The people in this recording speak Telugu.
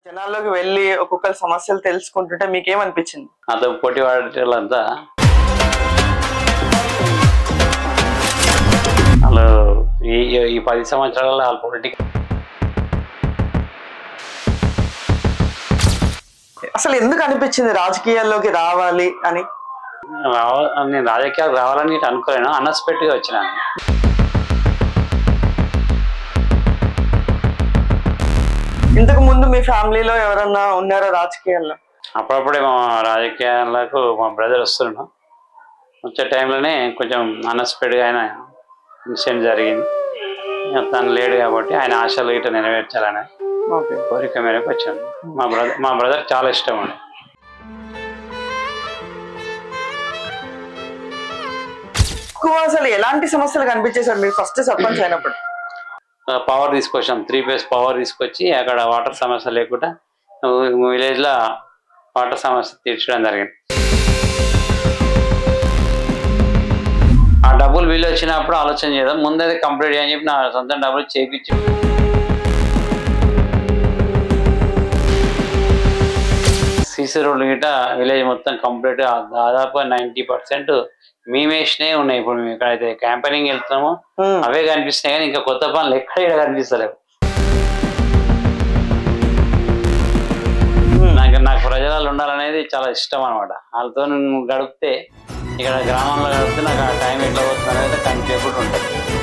జనాల్లోకి వెళ్ళి ఒక్కొక్కరి సమస్యలు తెలుసుకుంటుంటే మీకేమనిపించింది? నాతో పోటీ పడేటోళ్ళంతా వాళ్ళు ఈ 10 సంవత్సరాలలో వాళ్ళ పొలిటికల్ అసలు ఎందుకు అనిపించింది రాజకీయాల్లోకి రావాలి అని? నేను రాజకీయాలు రావాలని అనుకోలేను, అన్ఎక్స్పెక్టెడ్గా వచ్చినాను. ఇంతకు ముందు మీ ఫ్యామిలీలో ఎవరన్నా ఉన్నారా రాజకీయాల్లో? అప్పుడప్పుడే మా రాజకీయాలకు మా బ్రదర్ వస్తున్నాడు. వచ్చే టైంలోనే కొంచెం అన్ఎక్స్పెక్టెడ్గా ఆయన ఇన్సిడెంట్ జరిగింది. తను లేడు కాబట్టి ఆయన ఆశలు ఇట్లా నెరవేర్చాలని కోరిక మేరకు వచ్చాను. మా బ్రదర్ చాలా ఇష్టం అండి. ఎక్కువ అసలు ఎలాంటి సమస్యలు కనిపించేసారు మీరు ఫస్ట్ సర్పంచ్ అయినప్పుడు? పవర్ తీసుకొచ్చాం, 3 phase పవర్ తీసుకొచ్చి అక్కడ వాటర్ సమస్య లేకుండా విలేజ్లో వాటర్ సమస్య తీర్చడం జరిగింది. ఆ డబ్బులు బిల్లు వచ్చినప్పుడు ఆలోచన చేద్దాం, ముందే కంప్లీట్ చేయని చెప్పి నా సొంత డబ్బులు చేయించి సీసీ రోడ్లు గిట్ట విలేజ్ మొత్తం కంప్లీట్ దాదాపు 90% మేమేసినే ఉన్నాయి. ఇప్పుడు మేము ఎక్కడైతే క్యాంపెయినింగ్ వెళ్తున్నామో అవే కనిపిస్తున్నాయి, కానీ ఇంకా కొత్త పనులు ఎక్కడ కనిపిస్తలేవు. నాకు ప్రజలలో ఉండాలనేది చాలా ఇష్టం అనమాట. వాళ్ళతో గడిపితే ఇక్కడ గ్రామంలో గడిపితే నాకు ఆ టైం ఎట్లా పోతుంది అనేది కనిపించకుండా ఉంటుంది.